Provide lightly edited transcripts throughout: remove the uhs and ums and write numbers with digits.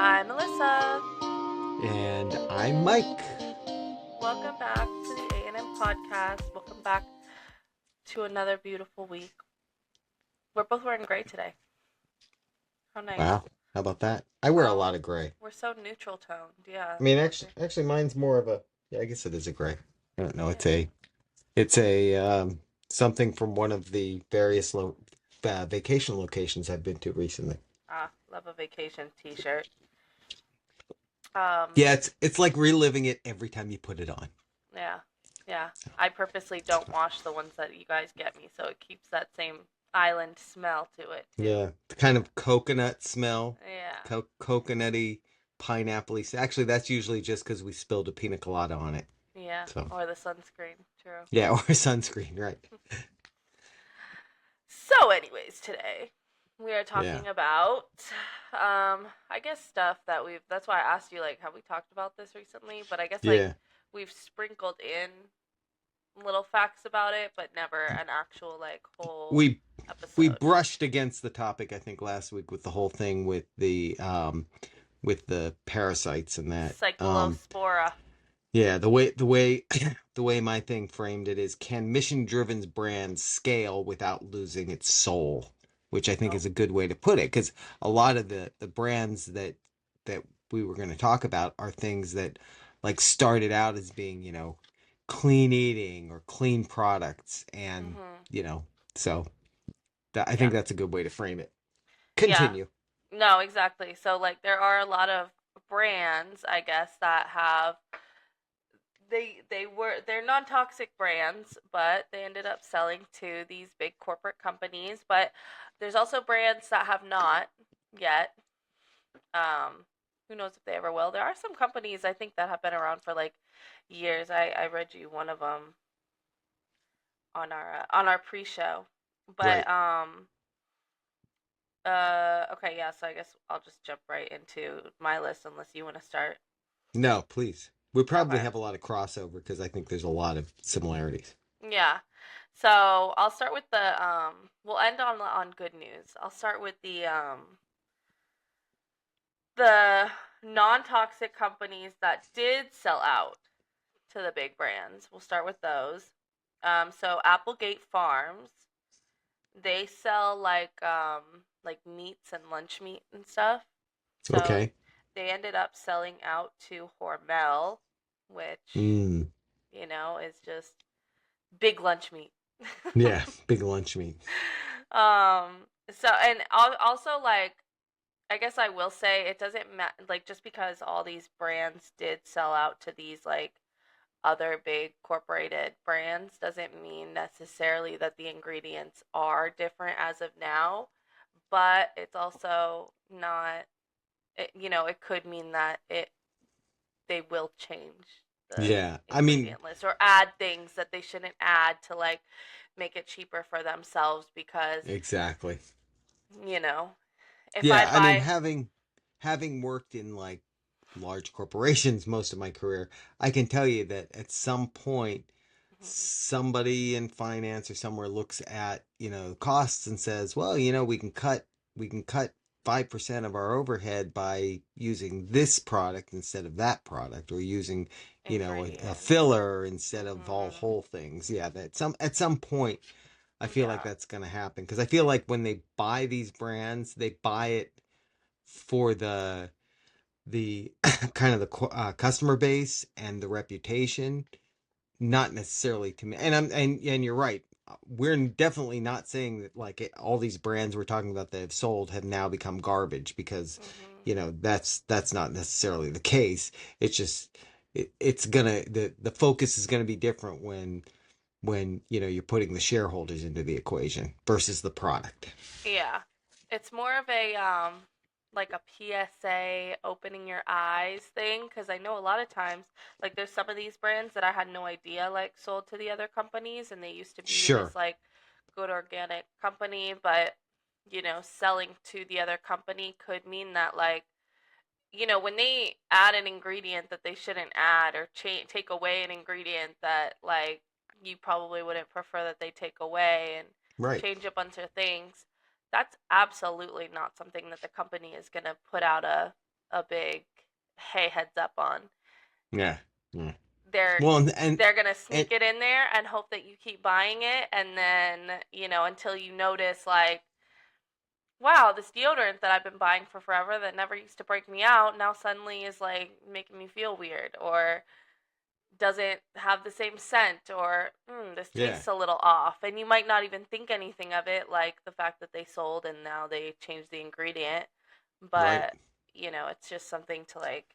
I'm Melissa. And I'm Mike. Welcome back to the A&M podcast. Welcome back to another beautiful week. We're both wearing gray today. How nice. Wow, how about that? I wear a lot Oh, of gray. we're so neutral toned. Yeah, I mean, we're actually, mine's more of a. Yeah, I guess it is a gray. I don't know. yeah. It's a something from one of the various vacation locations I've been to recently. Love a vacation t-shirt. Um, Yeah, it's like reliving it every time you put it on. yeah, yeah. I purposely don't wash the ones that you guys get me, so it keeps that same island smell to it too. Yeah, the kind of coconut smell, Yeah, coconutty, pineapple-y. Actually, that's usually just because we spilled a pina colada on it. yeah. So Or the sunscreen. True. yeah, or sunscreen, right? So, anyways, today we are Yeah, talking about, I guess stuff that that's why I asked you, like, have we talked about this recently? But I guess, like, yeah. we've sprinkled in little facts about it, but never an actual, like, whole we we episode. brushed against the topic I think last week with the whole thing with the parasites and that. Cyclospora. Yeah, the way the way my thing framed it is, can mission driven brands scale without losing its soul? Which I think Oh, is a good way to put it, because a lot of the brands that we were going to talk about are things that like started out as being, clean eating or clean products, and mm-hmm. you know so I Yeah. think that's a good way to frame it. Yeah. Continue. No, exactly. So, like, there are a lot of brands, I guess, that have they're non-toxic brands, but they ended up selling to these big corporate companies. But there's also brands that have not yet. um who knows if they ever will. There are some companies I think that have been around for like years. I read you one of them on our pre-show. But Right. okay, yeah, so I guess I'll just jump right into my list unless you want to start. No, please. We probably Okay. have a lot of crossover because I think there's a lot of similarities. Yeah. So I'll start with we'll end on good news. I'll start with the non-toxic companies that did sell out to the big brands. We'll start with those. So Applegate Farms, they sell like meats and lunch meat and stuff. So Okay. they ended up selling out to Hormel, which, Mm. is just big lunch meat. Yeah, big lunch meat. So and also, like, I guess I will say it doesn't matter, like, just because all these brands did sell out to these like other big corporated brands doesn't mean necessarily that the ingredients are different as of now, but it's also not it could mean that they will change the Yeah. I mean, ingredient list or add things that they shouldn't add to, like, make it cheaper for themselves because, exactly. you know, if I Yeah, I mean, buy. having worked in like large corporations most of my career, I can tell you that at some point Mhm. somebody in finance or somewhere looks at, costs and says, well, we can cut 5% of our overhead by using this product instead of that product, or using, a Ingredient. filler instead of all Mhm. whole things. Yeah, that some at some point I feel like Yeah. that's going to happen, because I feel like when they buy these brands, they buy it for the kind of the customer base and the reputation, not necessarily to me. And you're right. We're definitely not saying that like all these brands we're talking about that have sold have now become garbage, because Mhm. that's not necessarily the case. It's just it's gonna the focus is gonna be different when you're putting the shareholders into the equation versus the product. Yeah. It's more of a like a PSA opening your eyes thing, cuz I know a lot of times, like, there's some of these brands that I had no idea like sold to the other companies, and they used to be Sure. this like good organic company, but selling to the other company could mean that, like, when they add an ingredient that they shouldn't add, or take away an ingredient that, like, you probably wouldn't prefer that they take away, and Right. change a bunch of things, that's absolutely not something that the company is going to put out a big hey heads up on. Yeah. Yeah. They're Well, they're gonna and sneak it in there and hope that you keep buying it, and then until you notice like, wow, this deodorant that I've been buying for forever that never used to break me out now suddenly is like making me feel weird, or doesn't have the same scent, or this yeah, tastes a little off, and you might not even think anything of it, like the fact that they sold and now they changed the ingredient, right. but it's just something to like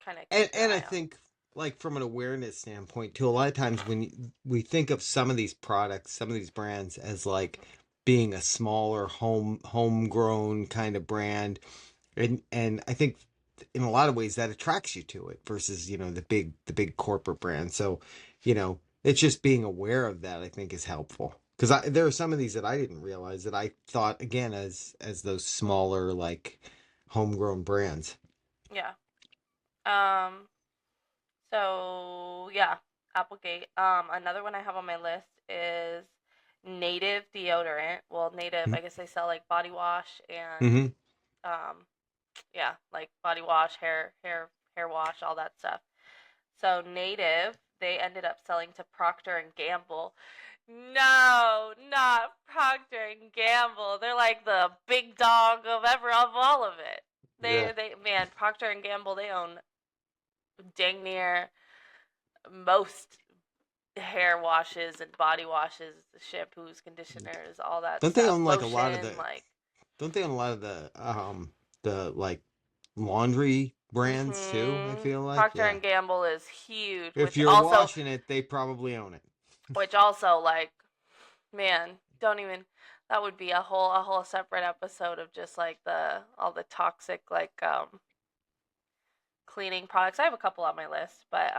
kind of And keep your I eye on. think like from an awareness standpoint too, a lot of times when we think of some of these products, some of these brands as like being a smaller homegrown kind of brand, and I think in a lot of ways that attracts you to it versus the big corporate brand. So it's just being aware of that, I think, is helpful, because there are some of these that I didn't realize that I thought again as those smaller like homegrown brands. Yeah. um so yeah, Applegate. Another one I have on my list is Native deodorant. Well, Native, I guess they sell like body wash and Mm-hmm. um yeah, like body wash, hair wash, all that stuff. So Native, they ended up selling to Procter and Gamble. No, not Procter and Gamble. They're like the big dog of all of it. Yeah. They man, Procter and Gamble, they own dang near most hair washes and body washes, shampoos, conditioners, all that Don't they stuff. own like a lot of Lotion, the like don't they own a lot of the like laundry brands too, I feel like? Procter Yeah. and Gamble is huge, If which you're also washing it, they probably own it. like, man, don't even, that would be a whole separate episode of just like the all the toxic like cleaning products. I have a couple on my list, but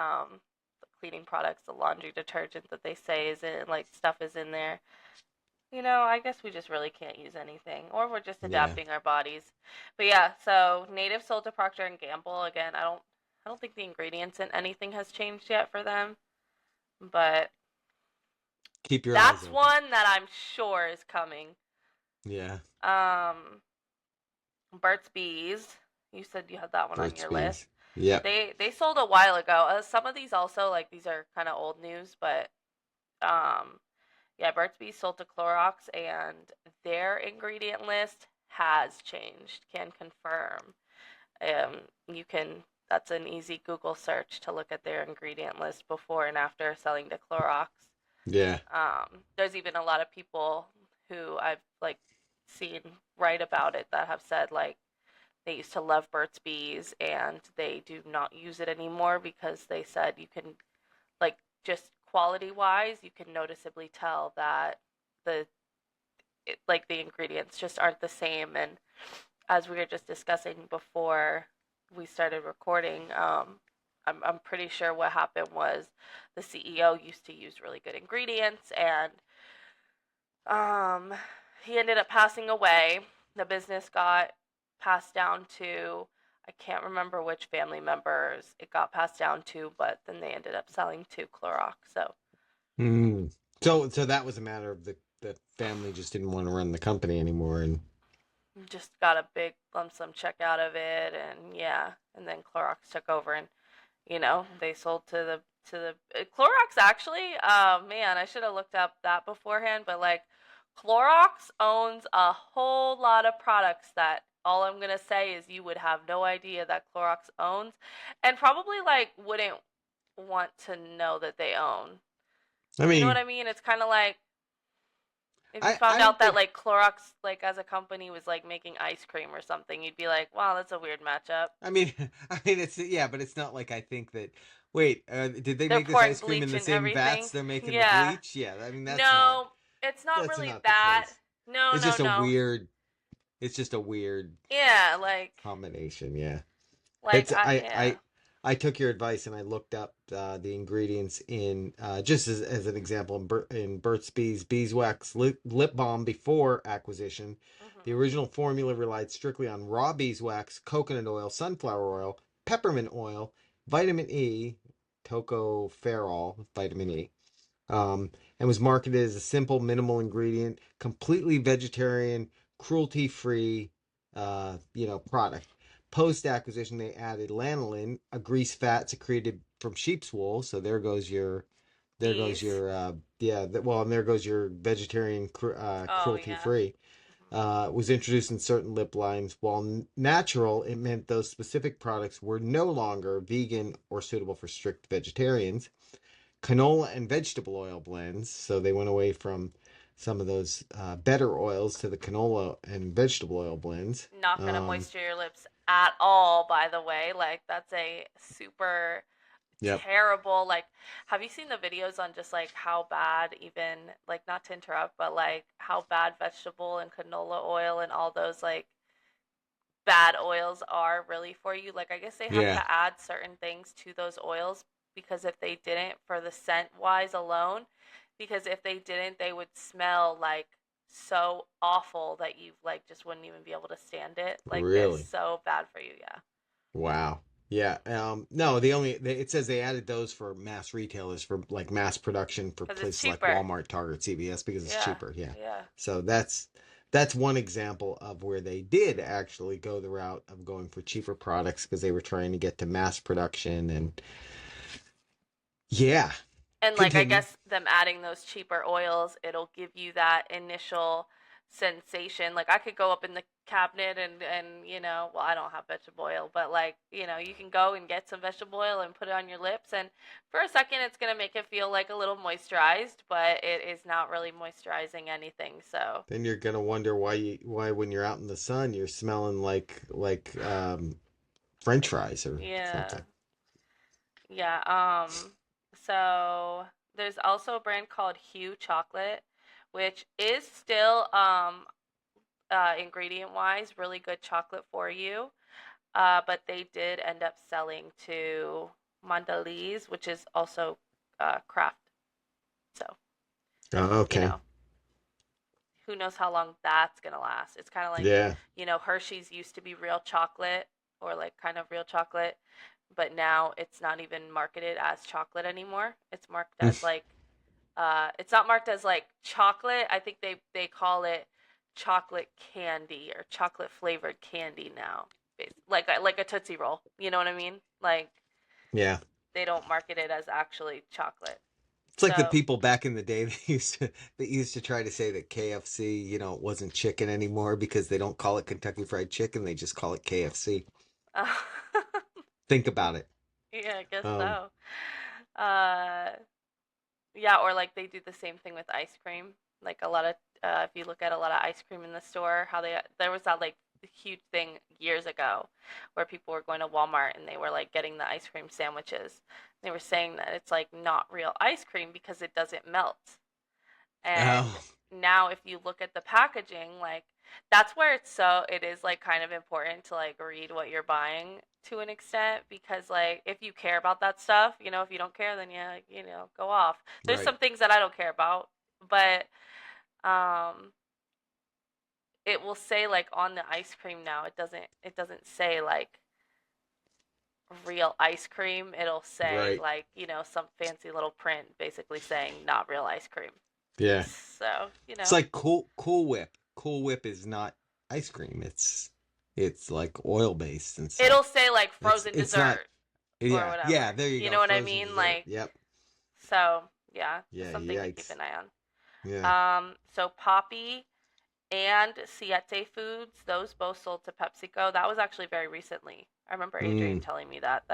the cleaning products, the laundry detergent that they say is in, like, stuff is in there. I guess we just really can't use anything, or we're just Yeah. adapting our bodies. But yeah, so Native sold to Procter and Gamble again. I don't think the ingredients in anything has changed yet for them, but Keep your eyes that's open. one that I'm sure is coming. Yeah. Um, Burt's Bees. You said you had that one on Burt's your list. Bees. Yep. They sold a while ago. Some of these also, like, these are kind of old news, but um yeah, Burt's Bees sold to Clorox, and their ingredient list has changed. Can confirm. You can. That's an easy Google search to look at their ingredient list before and after selling to Clorox. Yeah. There's even a lot of people who I've like seen write about it that have said like they used to love Burt's Bees and they do not use it anymore because they said you can, like, just quality wise, you can noticeably tell that the like the ingredients just aren't the same. And as we were just discussing before we started recording, I'm pretty sure what happened was the CEO used to use really good ingredients, and um, he ended up passing away. The business got passed down to, I can't remember which family members it got passed down to, but then they ended up selling to Clorox. So Mm. So that was a matter of the family just didn't want to run the company anymore, and just got a big lump sum check out of it, and yeah, and then Clorox took over, and they sold to the Clorox actually. Man, I should have looked up that beforehand, but like Clorox owns a whole lot of products that all I'm gonna say is you would have no idea that Clorox owns, and probably like wouldn't want to know that they own. I You know what mean, I mean? It's kind of like if you I found don't out that think. like Clorox, like as a company, was like making ice cream or something, you'd be like, wow, that's a weird matchup. I mean, it's yeah, but it's not like I think that. Wait, did they They're make this pouring ice cream in bleach the in same vats everything. they're making the Yeah. bleach? Yeah, I mean No, it's not that's really not the that. case. No, It's no, just a no. weird. It's just a weird Yeah, like combination. Yeah. like It's I yeah. I took your advice and I looked up the ingredients in just as an example in Burt's Bees beeswax lip balm before acquisition. The Mhm. original formula relied strictly on raw beeswax, coconut oil, sunflower oil, peppermint oil, vitamin E, tocopherol, vitamin E, um, and was marketed as a simple, minimal ingredient, completely vegetarian, cruelty-free, product. Post acquisition, they added lanolin, a grease fat secreted from sheep's wool. So there goes Bees. your, yeah, well, and there goes your vegetarian Oh cruelty yeah. free. Hmm. Was introduced in certain lip lines. While natural, it meant those specific products were no longer vegan or suitable for strict vegetarians. Canola and vegetable oil blends. So they went away from some of those better oils to the canola and vegetable oil blends. Not gonna moisture your lips at all, by the way. Like that's a super Yep. terrible, like, have you seen the videos on just like how bad, even like, not to interrupt, but like how bad vegetable and canola oil and all those like bad oils are really for you? Like, I guess they have Yeah. to add certain things to those oils because if they didn't, for the scent wise alone, because if they didn't, they would smell like so awful that you like just wouldn't even be able to stand it. Like, it's Really? so bad for you, yeah. Wow. Yeah. No, it says they added those for mass retailers for like mass production for Because it's places like cheaper. Walmart, Target, CVS because it's Yeah, cheaper. Yeah. yeah. So that's one example of where they did actually go the route of going for cheaper products because they were trying to get to mass production and yeah. And like, I Continue. guess them adding those cheaper oils, it'll give you that initial sensation. Like, I could go up in the cabinet and well, I don't have vegetable oil, but like, you can go and get some vegetable oil and put it on your lips, and for a second it's going to make it feel like a little moisturized, but it is not really moisturizing anything. So, Then you're gonna wonder why when you're out in the sun you're smelling like French fries or yeah. something. Yeah, so there's also a brand called Hue Chocolate, which is still ingredient wise really good chocolate for you. But they did end up selling to Mondelez, which is also craft. So, Oh, you okay. know, who knows how long that's gonna last. It's kind of like, Yeah. Hershey's used to be real chocolate, or like kind of real chocolate, but now it's not even marketed as chocolate anymore. It's marked as like it's not marked as like chocolate. I think they call it chocolate candy or chocolate flavored candy now. Like a Tootsie Roll. You know what I mean? Like, Yeah. they don't market it as actually chocolate. It's like the So, people back in the day that used to try to say that KFC, wasn't chicken anymore because they don't call it Kentucky Fried Chicken, they just call it KFC. uh, Think about it. yeah, I guess Um, so. Uh, yeah, or like they do the same thing with ice cream. Like a lot of, if you look at a lot of ice cream in the store, how there was that like huge thing years ago where people were going to Walmart and they were like getting the ice cream sandwiches. They were saying that it's like not real ice cream because it doesn't melt. And oh, now if you look at the packaging, like, that's where it is like kind of important to like read what you're buying to an extent, because like if you care about that stuff, if you don't care, then yeah, like, go off. There's right, some things that I don't care about, but um it will say like on the ice cream now, it doesn't say like real ice cream. It'll say right. like, some fancy little print basically saying not real ice cream. Yeah. So, It's like Cool Whip. Cool Whip is not ice cream. It's like oil based and it'll stuff. say like It's frozen it's not. dessert or Yeah, yeah. whatever. There you You go. know what I Frozen mean? dessert. Like, Yep. so yeah, just Yeah. something to keep Yikes. an eye Yeah. on. So Poppy and Siete Foods, those both sold to PepsiCo. That was actually very recently. I remember Adrian Mm. telling me that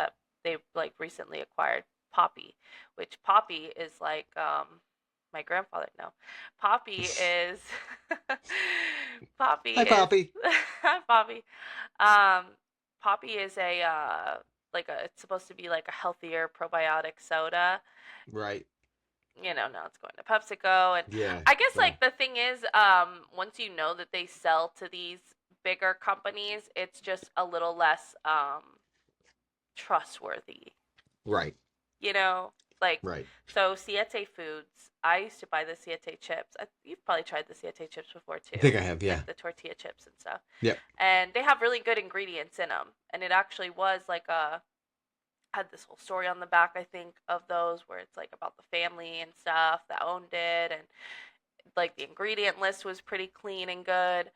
they like recently acquired Poppy, which Poppy is like my grandfather. No, Poppy is Poppy Hi, is Poppy. Poppy. Um, Poppy is a it's supposed to be like a healthier probiotic soda. Right. Now it's going to PepsiCo, and Yeah. I guess So. like the thing is, once you know that they sell to these bigger companies, it's just a little less trustworthy. Right. You know, like, Right. so Siete Foods. I used to buy the Siete chips. You've probably tried the Siete chips before I too, think I have. like Yeah. the tortilla chips and stuff. Yep. And they have really good ingredients in them. And it actually was like had this whole story on the back, I think, of those where it's like about the family and stuff that owned it, and like the ingredient list was pretty clean and good.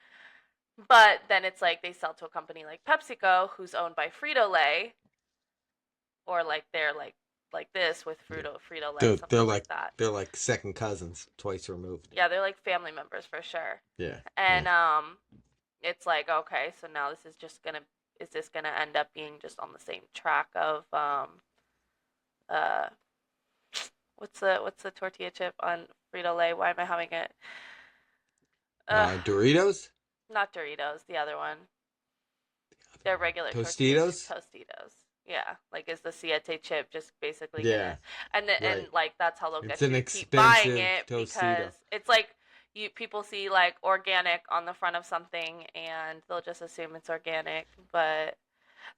But then it's like they sell to a company like PepsiCo, who's owned by Frito-Lay, or like they're like this with Yeah. Frito-Lay, They're something like like that. they're like second cousins, twice removed. Yeah, they're like family members for sure. Yeah, And yeah. it's like, okay, so now this is just gonna is this gonna end up being just on the same track of uh what's the tortilla chip on Frito Lay? Why am I having it? Uh, Doritos, not Doritos, the other one. They're regular tortilla chip, Tostitos. Tostitos. Yeah, like is the Siete chip just basically Yeah, gonna and right. like that's how they'll It's get an you to keep buying expensive it Tostito. because it's like you people see like organic on the front of something and they'll just assume it's organic, but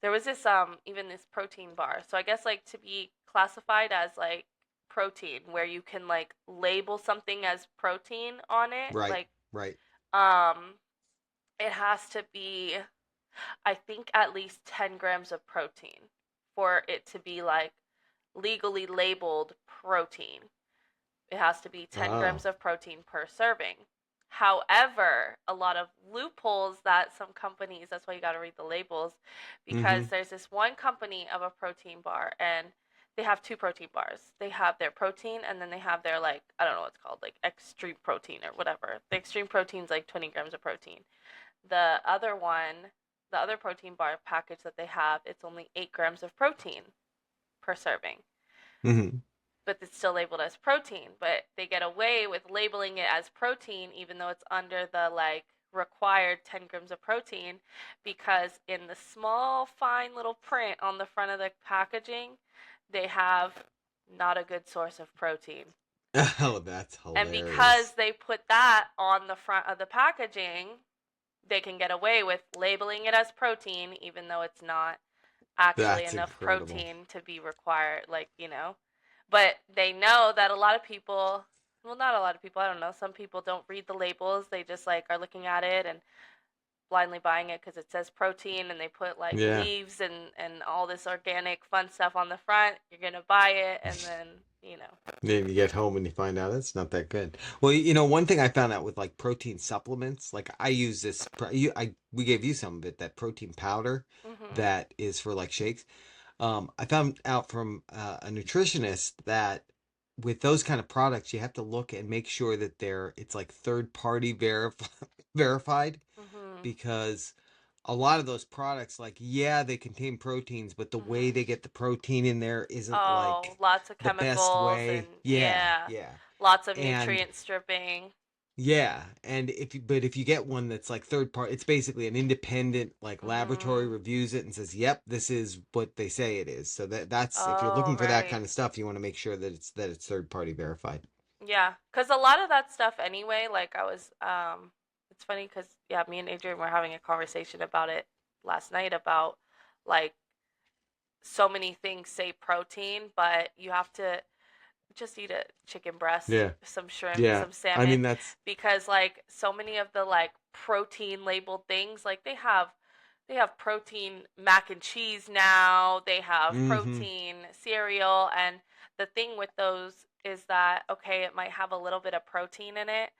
there was this even this protein bar. So I guess like to be classified as like protein where you can like label something as protein on it, Right, like right. um it has to be I think at least 10 grams of protein for it to be like legally labeled protein. It has to be 10 Oh. grams of protein per serving. However, a lot of loopholes that some companies, that's why you got to read the labels, because Mm-hmm. there's this one company of a protein bar and they have two protein bars. They have their protein and then they have their like, I don't know what it's called, like extreme protein or whatever. The extreme protein's like 20 grams of protein. The other one, the other protein bar package that they have, it's only 8 grams of protein per serving, Mm-hmm. but it's still labeled as protein. But they get away with labeling it as protein even though it's under the like required 10 grams of protein because in the small fine little print on the front of the packaging they have not a good source of protein. Oh, that's And because hilarious. they put that on the front of the packaging, they can get away with labeling it as protein even though it's not actually That's enough incredible. protein to be required, like, but they know that a lot of people, well, not a lot of people, I don't know, some people don't read the labels. They just like are looking at it and blindly buying it because it says protein and they put like Yeah. leaves and all this organic fun stuff on the front. You're gonna buy it and then you know Then you get home and you find out it's not that good. Well, one thing I found out with like protein supplements, like I use this, we gave you some of it, that protein powder mhm that is for like shakes. I found out from a nutritionist that with those kind of products, you have to look and make sure that it's like third party verified mhm because a lot of those products, like, yeah, they contain proteins, but the way mhm they get the protein in there isn't oh, like lots of the best chemicals and way. Yeah, yeah, yeah. lots of And nutrient stripping. yeah, and if you get one that's like third party, it's basically an independent like laboratory Mhm. reviews it and says, "Yep, this is what they say it is." So that's if you're Oh, looking for that right. kind of stuff, you want to make sure that it's third party verified. Yeah, cuz a lot of that stuff anyway, like I was it's funny cuz yeah, me and Adrian were having a conversation about it last night about like so many things say protein, but you have to just eat a chicken breast, Yeah, some shrimp, yeah. some I salmon mean because like so many of the like protein labeled things like they have protein mac and cheese now, they have mm-hmm. protein cereal and the thing with those is that okay, it might have a little bit of protein in it,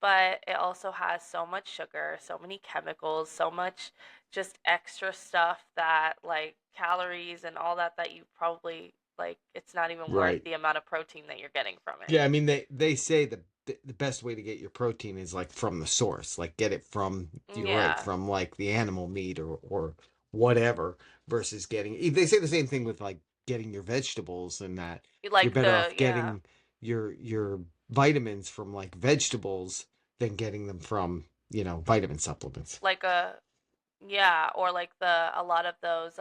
but it also has so much sugar, so many chemicals, so much just extra stuff that like calories and all that that you probably like it's not even worth Right. the amount of protein that you're getting from it. Yeah, I mean they say the best way to get your protein is like from the source, like get it from you're right Yeah. from like the animal meat or whatever versus getting. They say the same thing with like getting your vegetables and that you're Like better the off yeah, getting your vitamins from like vegetables than getting them from vitamin supplements. like a yeah, or like the a lot of those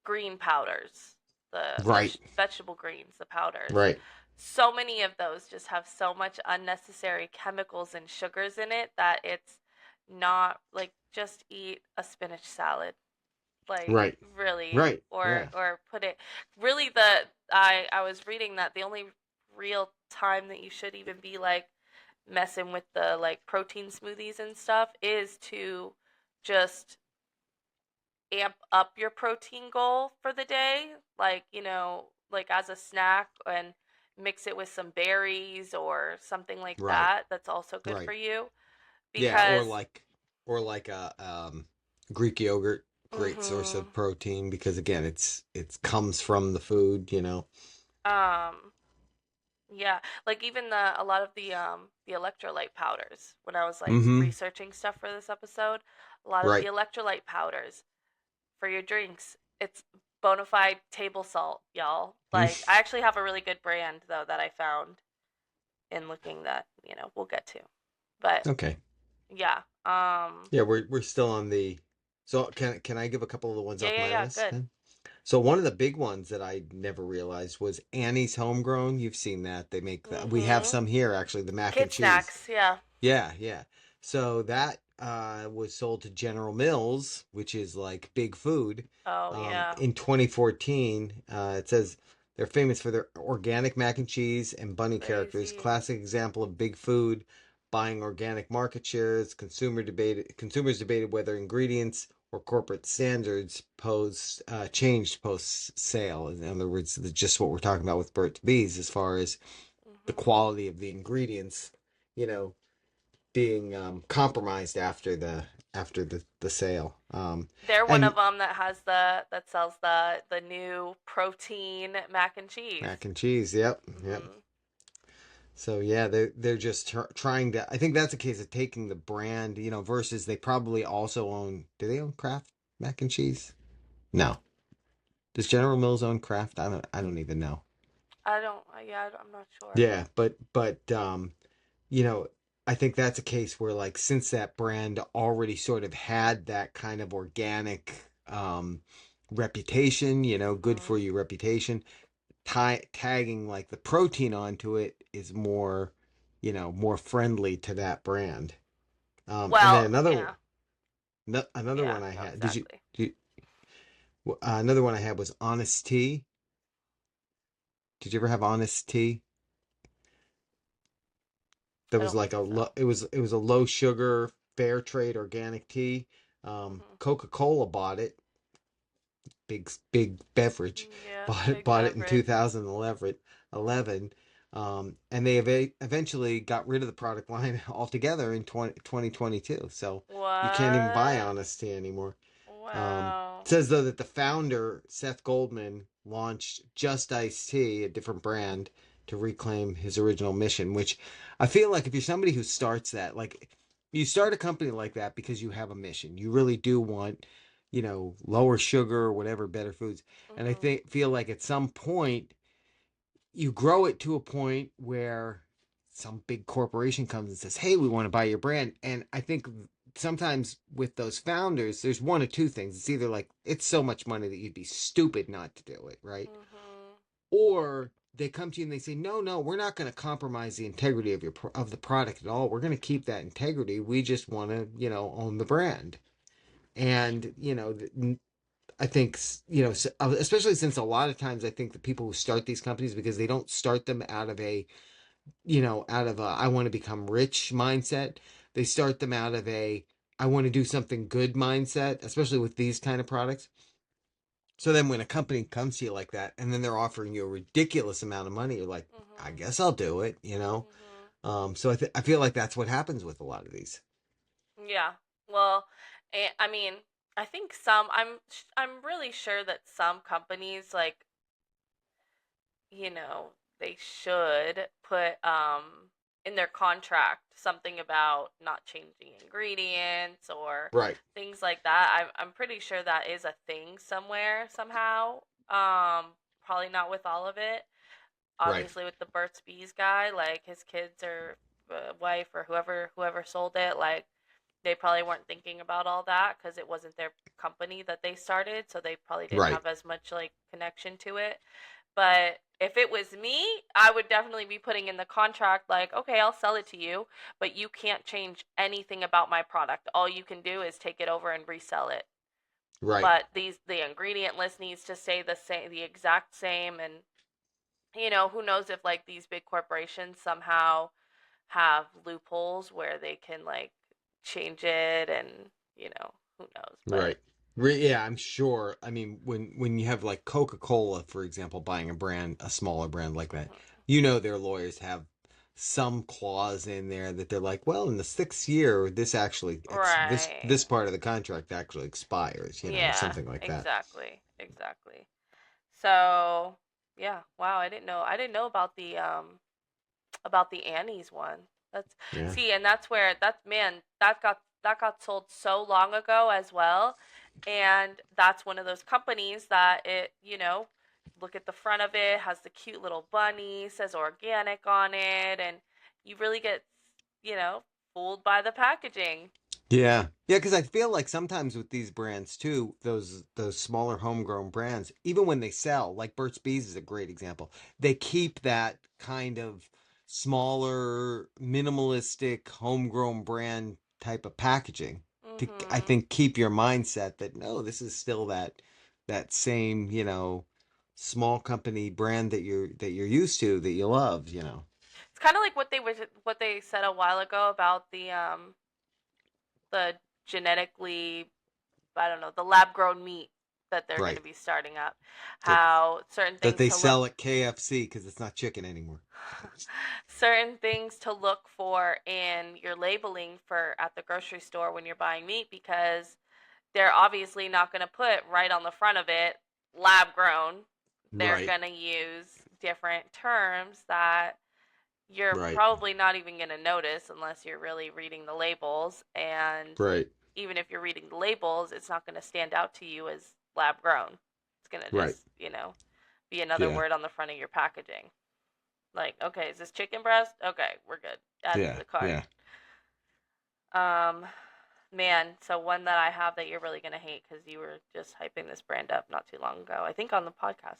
green powders, the Right, vegetable greens, the powders. right, So many of those just have so much unnecessary chemicals and sugars in it that it's not like just eat a spinach salad. Like right, really right. Yeah, or put it really the I was reading that the only real time that you should even be like messing with the like protein smoothies and stuff is to just amp up your protein goal for the day, like, like as a snack and mix it with some berries or something like right, that. That's also good for right. you Yeah, or because like or like a Greek yogurt, great source Mhm. of protein because again, it comes from the food, you know. Um, yeah, like even a lot of the electrolyte powders when I was like Mm-hmm. researching stuff for this episode, a lot of the Right. electrolyte powders for your drinks, it's bona fide table salt, y'all. Like I actually have a really good brand though that I found in looking that, we'll get to. But Okay. yeah. Yeah, we're still on the. So can I give a couple of the ones Yeah, off yeah, my yeah, list good. then? So one of the big ones that I never realized was Annie's Homegrown. You've seen that. They make that. We have Mhm. some here actually, the mac and Kid cheese. snacks, yeah. Yeah, yeah. So that was sold to General Mills, which is like big food, Oh, yeah. in 2014. It says they're famous for their organic mac and cheese and bunny characters. Crazy. Classic example of big food buying organic market shares. Consumers debated whether ingredients or corporate standards changed post sale. In other words, just what we're talking about with Burt's Bees, as far as the Mhm. quality of the ingredients. You know, being compromised after the sale. They're one of And them that has that sells the new protein mac and cheese. mac and cheese. Yep, yep. Mhm. So yeah, they're just trying to. I think that's a case of taking the brand, you know, versus they probably also own. Do they own Kraft mac and cheese? No. Does General Mills own Kraft? I don't even know. I don't. Yeah, I'm not sure. Yeah, but you know, I think that's a case where like since that brand already sort of had that kind of organic reputation, you know, good for Mhm. you reputation, tagging like the protein onto it is more, you know, more friendly to that brand. And then Well, yeah. another Yeah, one I no, had. exactly. Another one I had was Honest Tea. Did you ever have Honest Tea? That I was don't like think so. it was a low sugar fair trade organic tea. Mhm. Coca-Cola bought it, big beverage, Yeah, big bought it in beverage. 2011, and they eventually got rid of the product line altogether in 2022. So you can't even buy What? Honest Tea anymore. It Wow. says though that the founder Seth Goldman launched Just Iced Tea, a different brand, to reclaim his original mission. Which I feel like if you're somebody who starts that, like you start a company like that because you have a mission. You really do want, you know, lower sugar or whatever, better foods. And I Mhm. think feel like at some point you grow it to a point where some big corporation comes and says, "Hey, we want to buy your brand." And I think sometimes with those founders, there's one of two things. It's either like it's so much money that you'd be stupid not to do it, right? Mhm. Or they come to you and they say, "No, no, we're not going to compromise the integrity of of the product at all. We're going to keep that integrity. We just want to, you know, own the brand." And you know, I think you know, especially since a lot of times I think the people who start these companies because they don't start them out of a, you know, out of a I want to become rich mindset. They start them out of a I want to do something good mindset, especially with these kind of products. So then when a company comes to you like that and then they're offering you a ridiculous amount of money, you're like, I Mhm. guess I'll do it, you know? Mhm. So I feel like that's what happens with a lot of these. Yeah. Well, I mean, I think I'm really sure that some companies like, you know, they should put in their contract something about not changing ingredients or Right, things like that. I'm pretty sure that is a thing somewhere somehow. Probably not with all of it. right, Obviously with the Burt's Bees guy, like his kids or wife or whoever sold it, like they probably weren't thinking about all that because it wasn't their company that they started, so they probably didn't right, have as much like connection to it. But if it was me, I would definitely be putting in the contract like, okay, I'll sell it to you, but you can't change anything about my product. All you can do is take it over and resell it. right, But the ingredient list needs to stay the exact same, and who knows if like these big corporations somehow have loopholes where they can like change it, and who knows, but right. Yeah, I'm sure. I mean, when you have like Coca-Cola, for example, buying a smaller brand like that, mhm. you know their lawyers have some clause in there that they're like, well, in the sixth year, this Right. part of the contract actually expires, or Yeah, something like that. exactly. Exactly. So, yeah, wow, I didn't know about the Annie's one. That's Yeah. see, and that's where that's man, that got sold so long ago as well. And that's one of those companies that look at the front of it, has the cute little bunny, says organic on it, and you really get, you know, fooled by the packaging. Yeah. Yeah, because I feel like sometimes with these brands too, those smaller homegrown brands, even when they sell, like Burt's Bees is a great example, they keep that kind of smaller, minimalistic, homegrown brand type of packaging to, I Mhm. think, keep your mindset that no, this is still that same, small company brand that you're used to, that you love. It's kind of like what they said a while ago about the genetically, I don't know, the lab grown meat that they're going to Right. be starting up. That How certain that things they to look sell at KFC because it's not chicken anymore. certain things to look for in your labeling for at the grocery store when you're buying meat, because they're obviously not going to put right on the front of it lab grown. They're Right. going to use different terms that you're Right. probably not even going to notice unless you're really reading the labels. And Right. even if you're reading the labels, it's not going to stand out to you as lab grown. It's going to Right. just, be another Yeah. word on the front of your packaging. Like, okay, is this chicken breast? Okay, we're good. Add it to Yeah. the cart. Yeah. Um, man, so one that I have that you're really going to hate because you were just hyping this brand up not too long ago, I think on the podcast.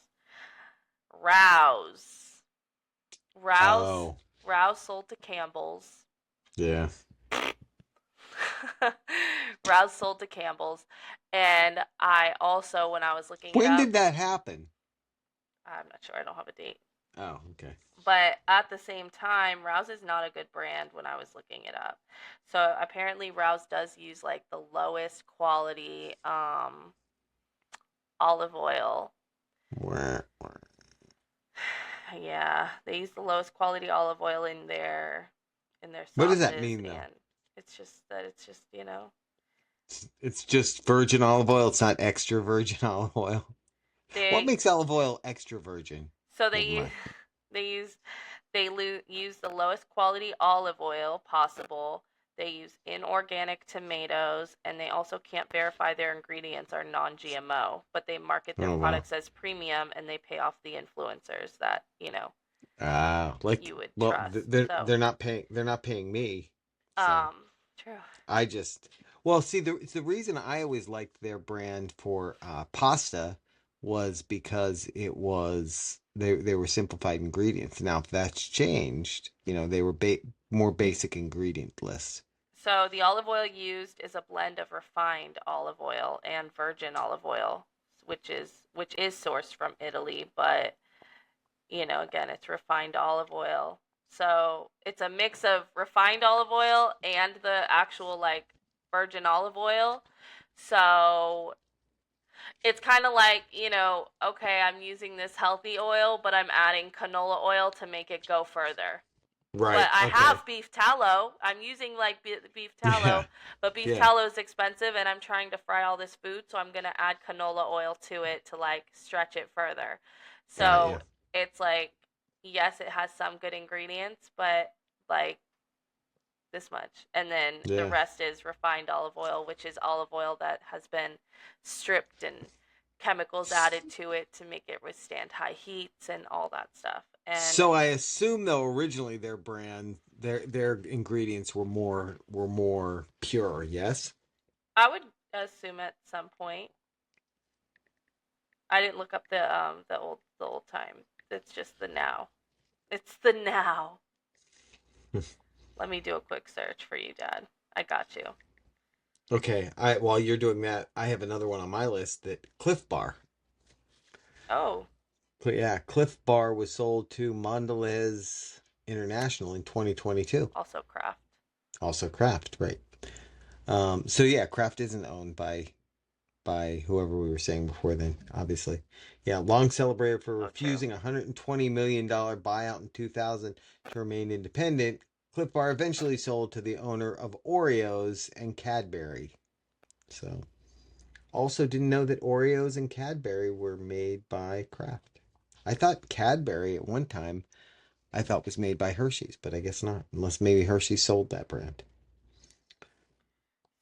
Rouse. Rouse. Oh. Rouse sold to Campbell's. Yeah. Rouse sold to Campbell's. And I also, when I was looking it When up, did that happen? I'm not sure, I don't have a date. Oh, okay. But at the same time, Rouse is not a good brand when I was looking it up. So apparently Rouse does use like the lowest quality olive oil. Wah, wah. Yeah, they use the lowest quality olive oil in their What does that sauces, mean though? and it's just, It's just virgin olive oil. It's not extra virgin olive oil. What they makes olive oil extra virgin? so Never they mind. they use use the lowest quality olive oil possible. They use inorganic tomatoes, and they also can't verify their ingredients are non-GMO, but they market their Oh wow. products as premium, and they pay off the influencers that, Ah, like, you would well, trust. they're So, they're not paying me, so true. I just, well, see, it's the reason I always liked their brand for pasta was because they were simplified ingredients. Now, if that's changed, they were more basic ingredient lists. So the olive oil used is a blend of refined olive oil and virgin olive oil, which is sourced from Italy, but again, it's refined olive oil. So it's a mix of refined olive oil and the actual like virgin olive oil. So it's kind of like, okay, I'm using this healthy oil, but I'm adding canola oil to make it go further. But Right. I Okay. have beef tallow. I'm using like beef tallow, Yeah. but beef Yeah. tallow is expensive and I'm trying to fry all this food, so I'm going to add canola oil to it to like stretch it further. Yeah. So it's like, yes, it has some good ingredients, but like this much. And then the Yeah. rest is refined olive oil, which is olive oil that has been stripped and chemicals added to it to make it withstand high heats and all that stuff. And So I assume though originally their brand, their ingredients were more pure. Yes. I would assume at some point. I didn't look up the old time. It's just the now. It's the now. Let me do a quick search for you, Dad. I got you. Okay. I While you're doing that, I have another one on my list, that Cliff Bar. Oh, Yeah, Cliff Bar was sold to Mondelez International in 2022. also Kraft. Also Kraft, right? So yeah, Kraft isn't owned by by whoever we were saying before then, obviously. Yeah, long celebrated for Oh, true. refusing a $120 million buyout in 2000 to remain independent. Cliff Bar eventually sold to the owner of Oreos and Cadbury. So, also didn't know that Oreos and Cadbury were made by Kraft. I thought Cadbury at one time I thought was made by Hershey's, but I guess not, unless maybe Hershey sold that brand.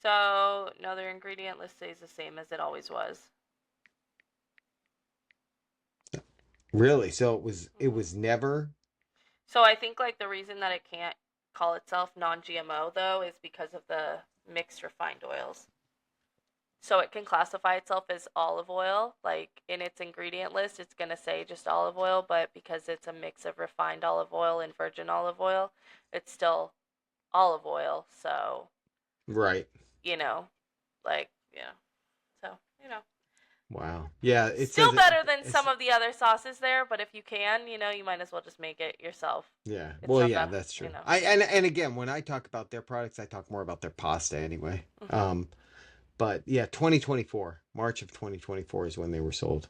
So, no, their ingredient list stays the same as it always was. Really? So it was Hmm. never So I think like the reason that it can't call itself non-GMO though is because of the mixed refined oils. So it can classify itself as olive oil, like in its ingredient list, it's going to say just olive oil, but because it's a mix of refined olive oil and virgin olive oil, it's still olive oil. So, right. you know, like, yeah. So, Wow. Yeah, it still says better than some it's of the other sauces there, but if you can, you might as well just make it yourself. yeah. It's Well, not yeah, that, that's you true. know. And again, when I talk about their products, I talk more about their pasta anyway. Hmm. But yeah, 2024, March of 2024 is when they were sold.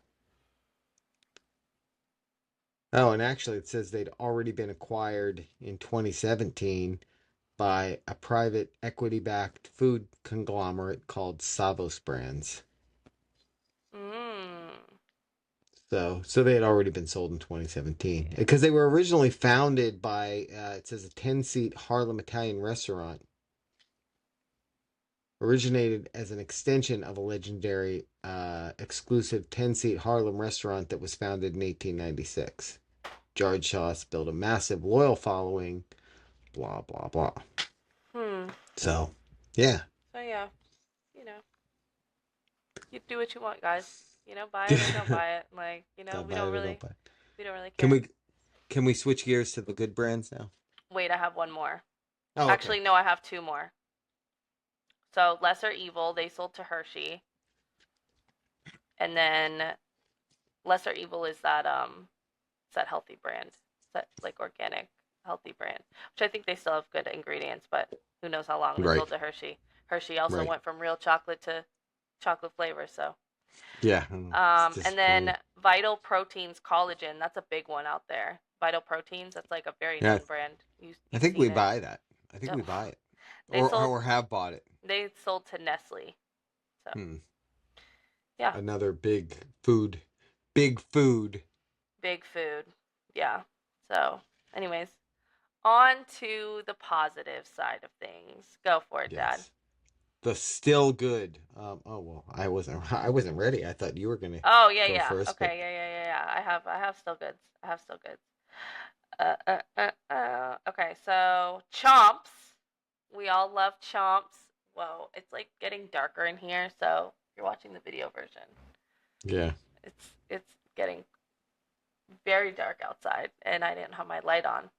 Oh, and actually it says they'd already been acquired in 2017 by a private equity-backed food conglomerate called Savos Brands. Mm. So they had already been sold in 2017 Yeah. because they were originally founded by it says a 10-seat Harlem Italian restaurant originated as an extension of a legendary exclusive 10-seat Harlem restaurant that was founded in 1896. George Shaw's built a massive loyal following, blah blah blah. Hmm. So, yeah. So yeah, you know, you do what you want, guys. Buy it or don't buy it. Like, Don't buy it or don't buy it. we don't really Can care. we switch gears to the good brands now? Wait, I have one more. Oh, okay. Actually, no, I have two more. So, Lesser Evil, they sold to Hershey, and then Lesser Evil is that healthy brand. Is that like organic healthy brand, which I think they still have good ingredients, but who knows how long they Right. sold to Hershey. Hershey also Right. went from real chocolate to chocolate flavor, so Yeah. It's And then disappointing. Vital Proteins Collagen, that's a big one out there. Vital Proteins, that's like a very Yeah. known brand. I You've think seen we it. buy that. I think we buy it. They sold Or have bought it. they sold to Nestle. So Hmm. yeah, Another big food. big food. Yeah. So anyways, on to the positive side of things. Go for it, Dad. Yes. The still good. Oh well, I wasn't ready. I thought you were gonna Oh yeah, go yeah. first, but Okay, yeah. I have still goods. I have still goods. Okay, so chomps. We all love chomps. Whoa, it's like getting darker in here, so if you're watching the video version. yeah. It's getting very dark outside, and I didn't have my light on.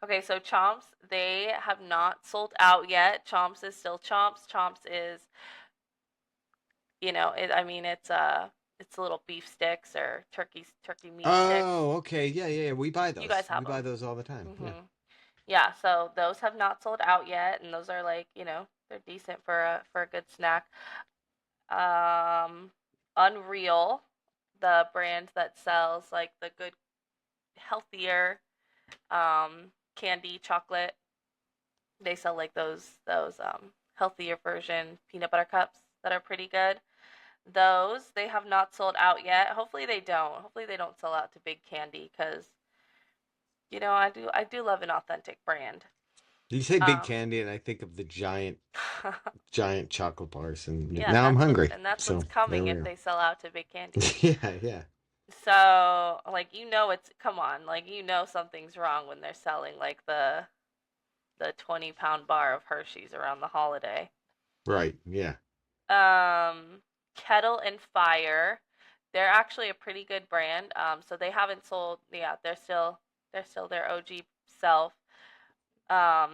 Okay, so chomps, they have not sold out yet. Chomps is still chomps. Chomps is, I mean, it's little beef sticks or turkey meat sticks. Oh, okay. Yeah, yeah, yeah. We buy You guys those. We have buy them. those all the time. Yeah. Mhm. Yeah, so those have not sold out yet, and those are like, they're decent for a good snack. Um, Unreal, the brand that sells like the good, healthier candy chocolate, they sell like those healthier version peanut butter cups that are pretty good. Those they have not sold out yet. Hopefully they don't. Hopefully they don't sell out to Big Candy because I do love an authentic brand. You say big Um, candy, and I think of the giant chocolate bars, and yeah, now I'm hungry. that's So what's there coming we if go. they sell out to Big Candy. Yeah, yeah. So, like it's come on, like something's wrong when they're selling like the 20-pound bar of Hershey's around the holiday. Right. Yeah. Um Kettle and Fire, they're actually a pretty good brand. So they haven't sold, yeah, they're still their OG self. Um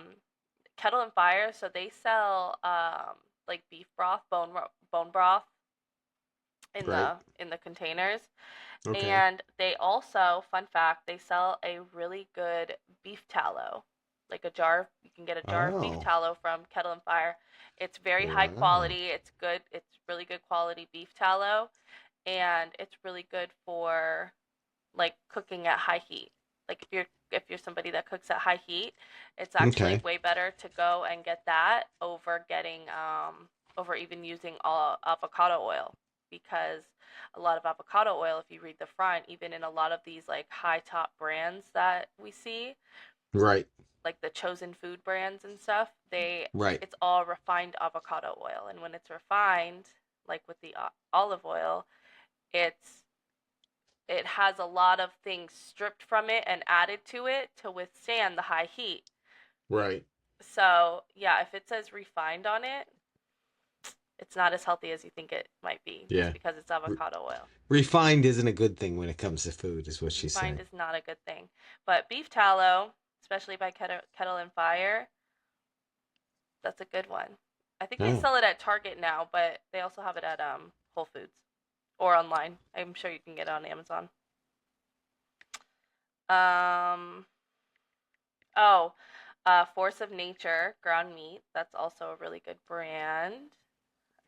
Kettle and Fire, so they sell like beef broth, bone broth Right. in the containers. Okay. And they also, fun fact, they sell a really good beef tallow. Like a jar, you can get a jar of beef Oh. tallow from Kettle and Fire. It's very high Wow. quality. It's good. It's really good quality beef tallow, and it's really good for like cooking at high heat. Like if you're somebody that cooks at high heat, it's actually Okay. way better to go and get that over even using all avocado oil, because a lot of avocado oil, if you read the front, even in a lot of these like high top brands that we see, Right. like the chosen food brands and stuff, Right. it's all refined avocado oil, and when it's refined, like with the olive oil, it's it has a lot of things stripped from it and added to it to withstand the high heat. Right. So, yeah, if it says refined on it, it's not as healthy as you think it might be just Yeah. because it's Re- avocado oil. Refined isn't a good thing when it comes to food, is what she's Refined saying. is not a good thing. But beef tallow, especially by Kettle and Fire, that's a good one. I think they Oh. sell it at Target now, but they also have it at Whole Foods or online. I'm sure you can get it on Amazon. Um, oh, Force of Nature ground meat. That's also a really good brand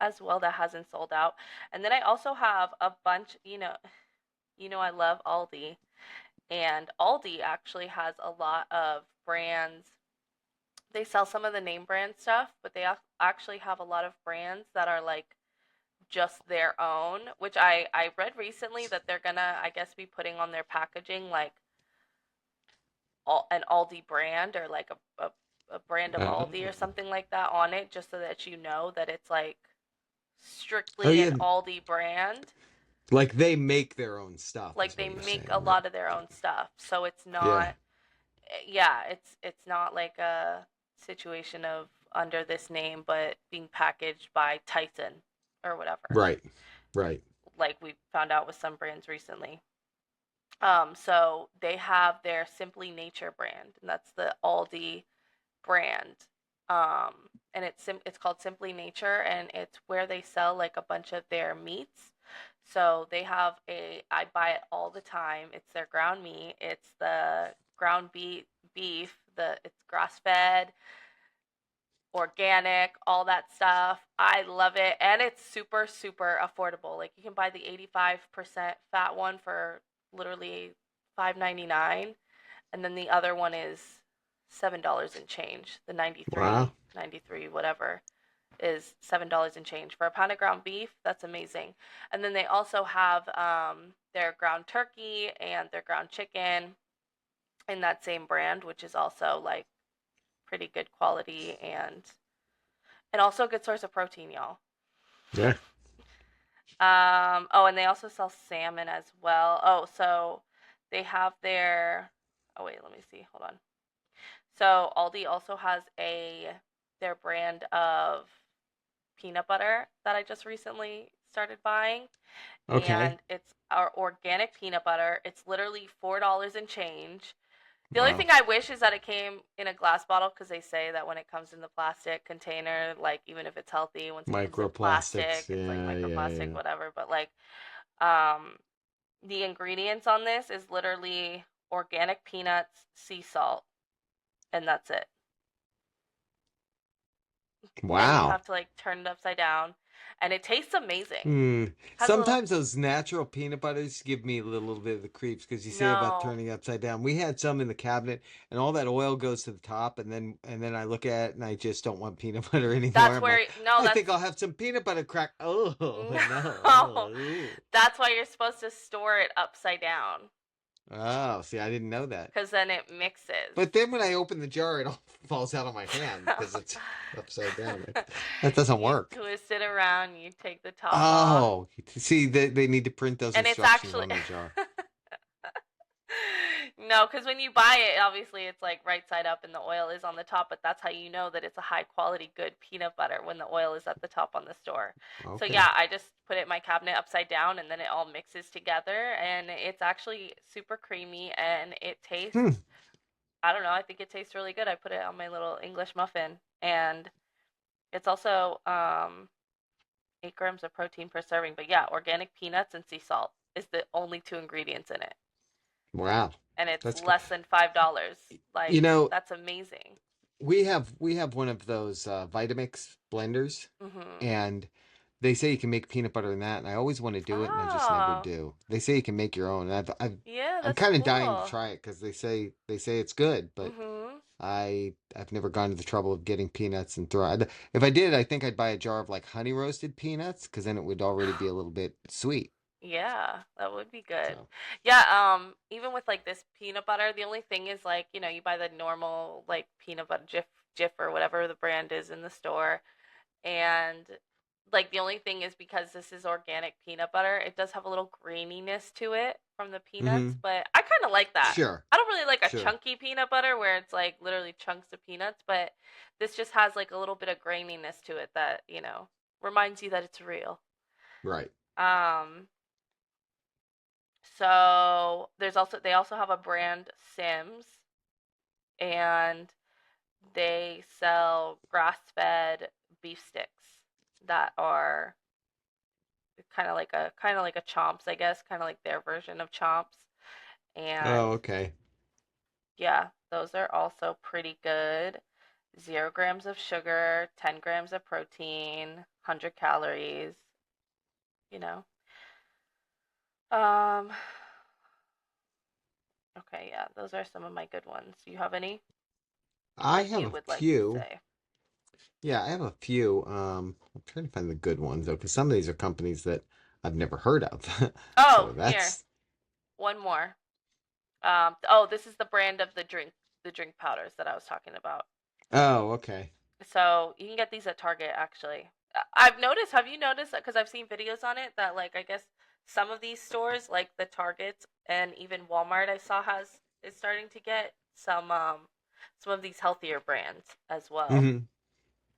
as well that hasn't sold out. And then I also have a bunch, I love Aldi, and Aldi actually has a lot of brands. They sell some of the name brand stuff, but they actually have a lot of brands that are like just their own, which I read recently that they're gonna, I guess, be putting on their packaging like an Aldi brand, or like a brand of Uh, Aldi or something like that on it, just so that you know that it's like oh strictly yeah. an Aldi brand. Like they make their own stuff, Like is they what you're make a saying, right? lot of their own stuff, so it's Yeah. not, yeah, it's not like a situation of under this name but being packaged by Tyson or whatever, Right. Right. like we found out with some brands recently. So they have their Simply Nature brand, and that's the Aldi brand. And it's called Simply Nature, and it's where they sell like a bunch of their meats. So they have I buy it all the time. It's their ground meat. It's the ground beef. It's grass fed, organic, all that stuff. I love it, and it's super super affordable. Like you can buy the 85% fat one for literally $5.99, and then the other one is $7 and change. The Wow. 93 whatever is $7 and change for a pound of ground beef. That's amazing. And then they also have their ground turkey and their ground chicken in that same brand, which is also like pretty good quality, and also a good source of protein, y'all. Yeah. Oh, and they also sell salmon as well. Oh, so they have their. Oh wait, let me see. Hold on. So Aldi also has their brand of peanut butter that I just recently started buying, Okay. and it's our organic peanut butter. It's literally $4 and change. The only Wow. thing I wish is that it came in a glass bottle, because they say that when it comes in the plastic container, like even if it's healthy, once it comes in plastic, Microplastics. it's like Yeah. Yeah. microplastic, Yeah. whatever. But like, um, the ingredients on this is literally organic peanuts, sea salt, and that's it. And you Wow. have to like turn it upside down, and it tastes amazing. Hmm. Has a little Sometimes those natural peanut butters give me a little bit of the creeps because you say about no. turning upside down. We had some in the cabinet, and all that oil goes to the top, and then I look at it and I just don't want peanut butter anymore. That's I'm like, where no, I think I'll have some peanut butter crack. Oh no. no. That's why you're supposed to store it upside down, Oh, see, I didn't know that. because then it mixes. But then when I open the jar, it all falls out of my hand because it's upside down. That doesn't You work. twist it around, you take the top off, Oh, see, they need to print those and it's instructions actually on the jar. no, because when you buy it, obviously it's like right side up and the oil is on the top, but that's how you know that it's a high quality, good peanut butter, when the oil is at the top on the store. So Okay. yeah, I just put it in my cabinet upside down, and then it all mixes together, and it's actually super creamy, and it tastes, Hmm. I don't know, I think it tastes really good. I put it on my little English muffin, and it's also 8 grams of protein per serving. But yeah, organic peanuts and sea salt is the only two ingredients in it, Wow. and it's That's good. less than $5. You Like know, that's amazing. we have one of those Vitamix blenders, Mhm. and they say you can make peanut butter in that, and I always want to do it, and I just never Oh, do. They say you can make your own, and yeah, I'm that's kind of dying to cool. try it because they say it's good, but Mhm. I've never gone to the trouble of getting peanuts and throw. If I did, I think I'd buy a jar of like honey roasted peanuts because then it would already be a little bit sweet. Yeah, that would be good. So. Yeah, even with like this peanut butter, the only thing is like, you buy the normal like peanut butter Jif or whatever the brand is in the store, and like the only thing is because this is organic peanut butter, it does have a little graininess to it from the peanuts, Hmm. but I kind of like that. Sure. I don't really like a Sure. chunky peanut butter where it's like literally chunks of peanuts, but this just has like a little bit of graininess to it that, reminds you that it's real. Right. Um, so they also have a brand Sims, and they sell grass-fed beef sticks that are kind of like a chomps, I guess, kind of like their version of chomps. And Oh, okay. yeah, those are also pretty good. 0 grams of sugar, 10 grams of protein, 100 calories, you know. Um, okay, yeah, those are some of my good ones. Do you have any I that have you a would like to few. say? Yeah, I have a few. I'm trying to find the good ones though, because some of these are companies that I've never heard of. Oh, So here, that's. one more. This is the brand of the drink powders that I was talking about. Oh, okay. So you can get these at Target actually. I've noticed, have you noticed that? Because I've seen videos on it that like I guess some of these stores like the Targets and even Walmart I saw has is starting to get some of these healthier brands as well, Mm-hmm.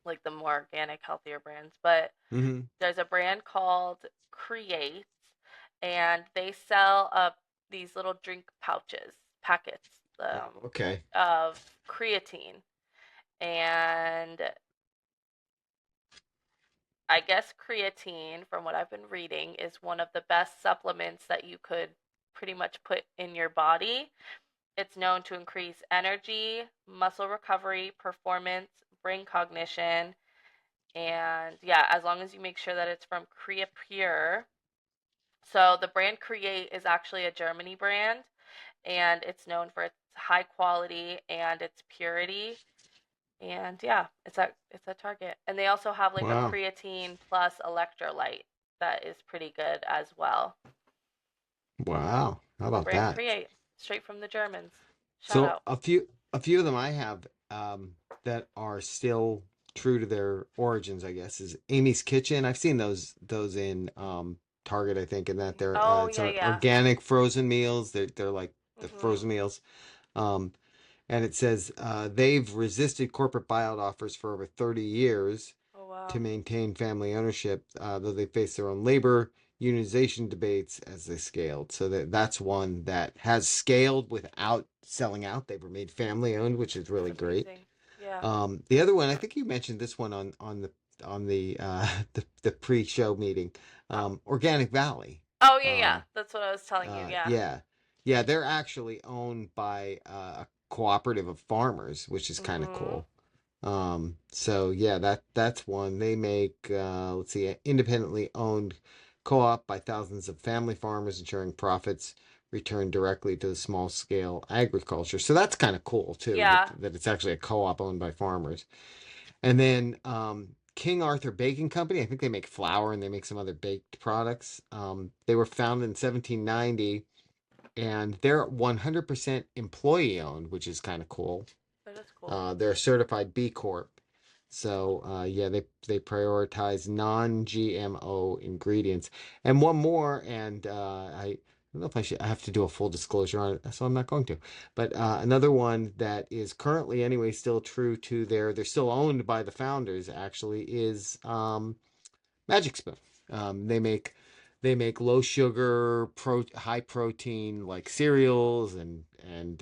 like the more organic healthier brands. But Mm-hmm. there's a brand called Create, and they sell these little drink packets Oh, okay. of creatine. And I guess creatine, from what I've been reading, is one of the best supplements that you could pretty much put in your body. It's known to increase energy, muscle recovery, performance, brain cognition, and yeah, as long as you make sure that it's from Crea Pure. So the brand Create is actually a Germany brand, and it's known for its high quality and its purity. And yeah, it's at Target. And they also have like a Wow. creatine plus electrolyte that is pretty good as well. Wow. How The about brand that? Create, straight from the Germans. Shout So out. a few of them I have that are still true to their origins, I guess, is Amy's Kitchen. I've seen those in Target, I think, and that they're Oh it's yeah, yeah. organic frozen meals. They're like the Mhm. frozen meals. Um, and it says they've resisted corporate buyout offers for over 30 years Oh to wow. maintain family ownership, though they face their own labor unionization debates as they scaled. So that's one that has scaled without selling out. They've remained family owned, which is That's really great. amazing. Yeah. The other one, I think you mentioned this one on the the pre-show meeting, Oh. Organic Valley. Oh yeah, yeah. Um, That's what I was telling you. Yeah. yeah, yeah, they're actually owned by a cooperative of farmers, which is kind of Mhm. cool. So yeah, that's one. They make let's see, independently owned co-op by thousands of family farmers, ensuring profits return directly to the small scale agriculture. So that's kind of cool too, Yeah. that it's actually a co-op owned by farmers. And then King Arthur Baking Company, I think they make flour and they make some other baked products. They were founded in 1790 and they're 100% employee owned, which is kind of cool. That is cool. They're a certified B Corp. So yeah, they prioritize non-GMO ingredients. And one more, and I don't know if I have to do a full disclosure on it, so I'm not going to. But another one that is currently anyway still true to they're still owned by the founders actually is Magic Spoon. They make low sugar, high protein like cereals, and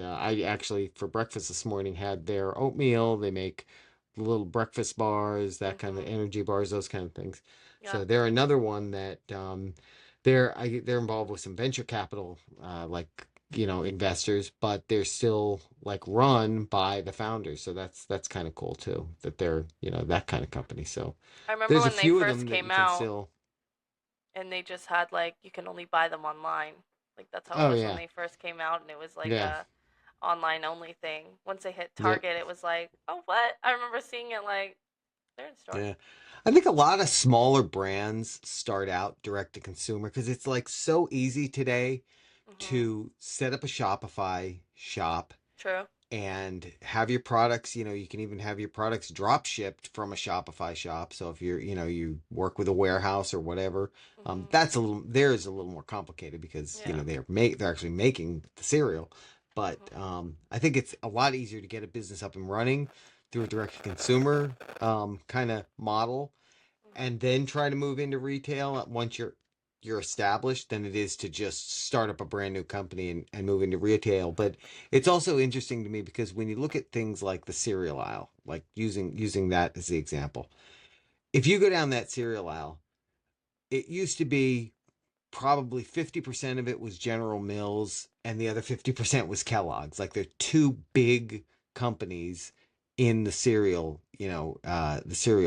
I actually for breakfast this morning had their oatmeal. They make little breakfast bars, that kind of Mhm. energy bars, those kind of things. Yeah. So they're another one that they're involved with some venture capital, like. investors, but they're still like run by the founders. So that's kind of cool too, that they're, that kind of company. So I remember there's a when they few of first them that came you can out still. and they just had like you can only buy them online. Like that's how it Oh was when yeah. they first came out and it was like Yeah. a online only thing. Once they hit Yep. Target, it was like, "Oh, what?" I remember seeing it like they're in store. Yeah. I think a lot of smaller brands start out direct to consumer because it's like so easy today Mhm. to set up a Shopify shop True. and have your products, you can even have your products drop shipped from a Shopify shop. So if you work with a warehouse or whatever, Mhm. there is a little more complicated because, Yeah. they're actually making the cereal. But Mhm. I think it's a lot easier to get a business up and running through a direct to consumer kind of model Mhm. and then try to move into retail once you're established than it is to just start up a brand new company and move into retail. But it's also interesting to me because when you look at things like the cereal aisle, like using that as the example, if you go down that cereal aisle, it used to be probably 50% of it was General Mills and the other 50% was Kellogg's. Like they're two big companies in the cereal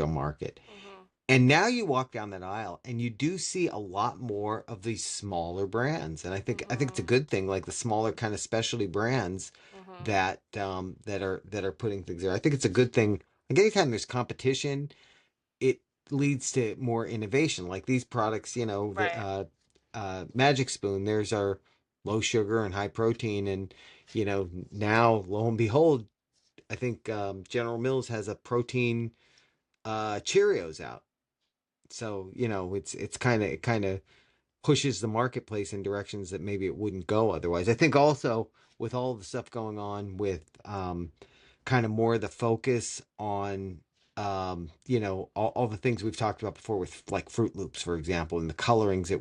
market. Mhm. And now you walk down that aisle and you do see a lot more of these smaller brands. And I think it's a Mhm. good thing, like the smaller kind of specialty brands Mhm. that are putting things there. I think it's a good thing. Like anytime there's competition, it leads to more innovation. Like these products, the Right. Magic Spoon, there's our low sugar and high protein, and now lo and behold, I think General Mills has a protein Cheerios out. So it's kind of pushes the marketplace in directions that maybe it wouldn't go otherwise. I think also with all the stuff going on with kind of more the focus on all the things we've talked about before with like Fruit Loops, for example, and the colorings that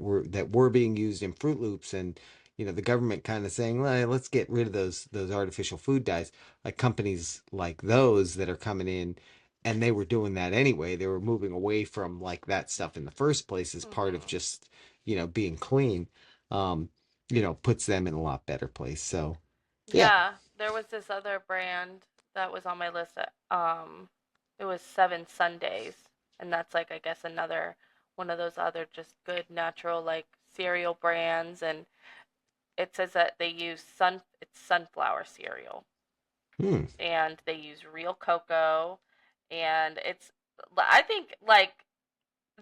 were being used in Fruit Loops, and the government kind of saying, well, let's get rid of those artificial food dyes. Like companies like those that are coming in, and they were doing that anyway. They were moving away from like that stuff in the first place as part of Mhm. just being clean. Um, puts them in a lot better place. So yeah. Yeah, there was this other brand that was on my list that it was Seven Sundays, and that's like I guess another one of those other just good natural like cereal brands, and it says that they use it's sunflower cereal Hmm. and they use real cocoa, and I think like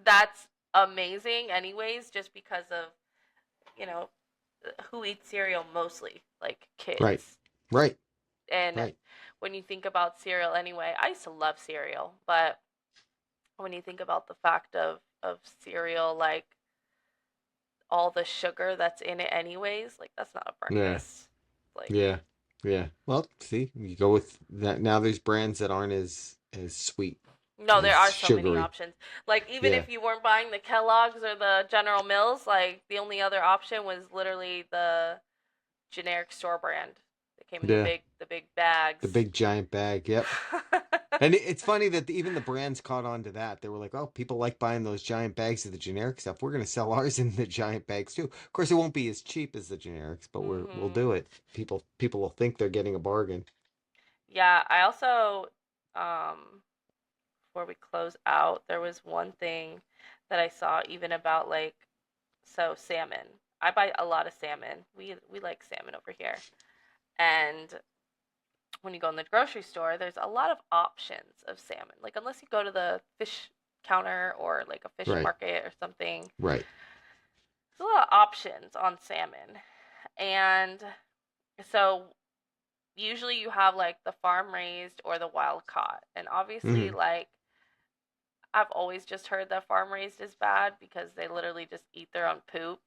that's amazing anyways just because of you know who eats cereal mostly like Right. kids. Right. And Right. when you think about cereal anyway, I used to love cereal, but when you think about the fact of cereal, like all the sugar that's in it anyways, like that's not a Yeah. breakfast. Like Yeah. Yeah. Well, see, you go with that. Now there's brands that aren't as sweet, no, there as are so many sugary. options. Like even Yeah. if you weren't buying the Kellogg's or the General Mills, like the only other option was literally the generic store brand that came in Yeah. the big The bags. big giant bag. Yep. And it's funny that even the brands caught on to that. They were like, "Oh, people like buying those giant bags of the generic stuff. We're going to sell ours in the giant bags too." Of course, it won't be as cheap as the generics, but we'll Mhm. do it. People will think they're getting a bargain. Yeah, I also before we close out, there was one thing that I saw even about like so salmon. I buy a lot of salmon. We like salmon over here. And when you go in the grocery store, there's a lot of options of salmon. Like unless you go to the fish counter or like a fish Right. market or something, Right. there's a lot of options on salmon. And so usually you have like the farm raised or the wild caught. And obviously Hmm. like I've always just heard that farm raised is bad because they literally just eat their own poop.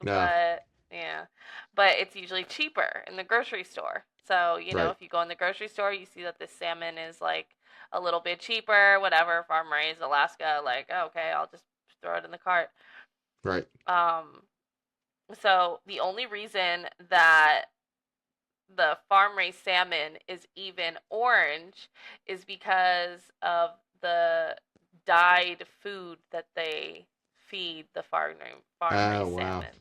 No. But yeah, but it's usually cheaper in the grocery store. So, Right. if you go in the grocery store, you see that this salmon is like a little bit cheaper, whatever, farm raised Alaska, like, oh, okay, I'll just throw it in the cart. Right. Um, so the only reason that the farm raised salmon is even orange is because of the dyed food that they feed the farm Oh raised wow. salmon.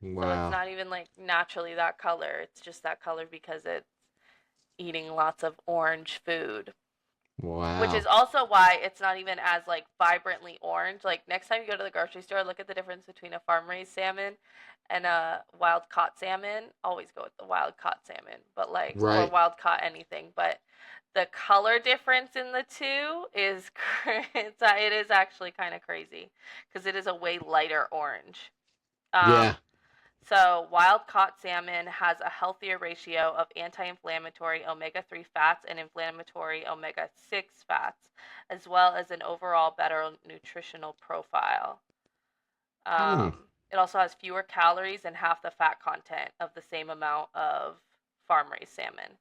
So it's Wow. not even like naturally that color. It's just that color because it's eating lots of orange food. Which is Wow. also why it's not even as like vibrantly orange. Like next time you go to the grocery store, look at the difference between a farm raised salmon and a wild caught salmon. Always go with the wild caught salmon, but like or Right. wild caught anything. But the color difference in the two is it is actually kind of crazy because it is a way lighter orange. Yeah. Um, so, wild caught salmon has a healthier ratio of anti inflammatory omega 3 fats and inflammatory omega 6 fats, as well as an overall better nutritional profile. Hmm. It also has fewer calories and half the fat content of the same amount of farm raised salmon.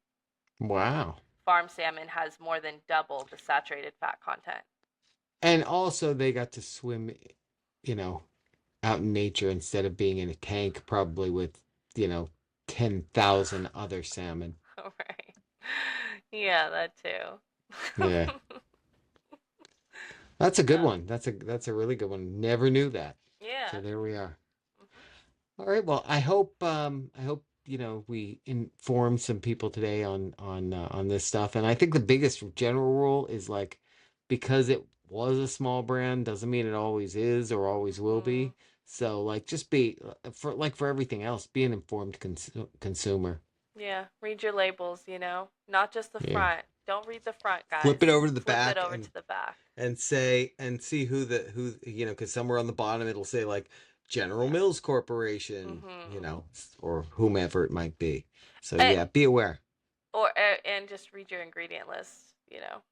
Wow. Farm salmon has more than double the saturated fat content. And also they got to swim, you know, out in nature instead of being in a tank, probably with, you know, 10,000 other salmon. Right. Yeah, that too. Yeah. That's a good uh, one. That's a really good one. Never knew that. So yeah. there we are. Hmm. All right. Well, I hope we inform some people today on this stuff. And I think the biggest general rule is like because it was a small brand doesn't mean it always is or always will Hmm. be. So like just be for everything else, be an informed consumer. Yeah, read your labels, not just the Yeah. front. Don't read the front, Flip it guys. over to the Flip it back over to the back. and say and see who because somewhere on the bottom it'll say like General Yeah. Mills Corporation, Mhm. or whomever it might be. So And, yeah, be aware. and just read your ingredient list.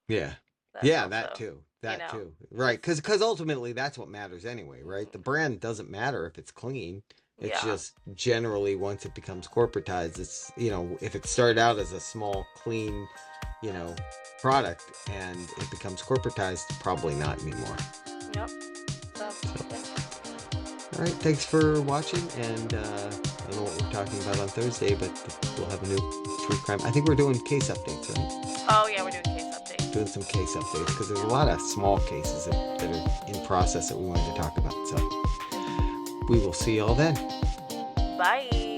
Yeah. That's Yeah, that also, too. you That know, too. cuz Right, cuz ultimately that's what matters anyway, right? The mhm. brand doesn't matter if it's clean. It's Yeah. just generally once it becomes corporatized, it's, if it started out as a small clean, you know, product and it becomes corporatized, probably not anymore. Yep. So, So, yeah. all right, thanks for watching and I don't know what we're talking about on Thursday, but we'll have a new true crime. I think we're doing case updates, right? Oh, yeah, we're doing case updates. Doing some case updates because there's a Yep. lot of small cases that are in process that we wanted to talk about. So we will see y'all then. Bye.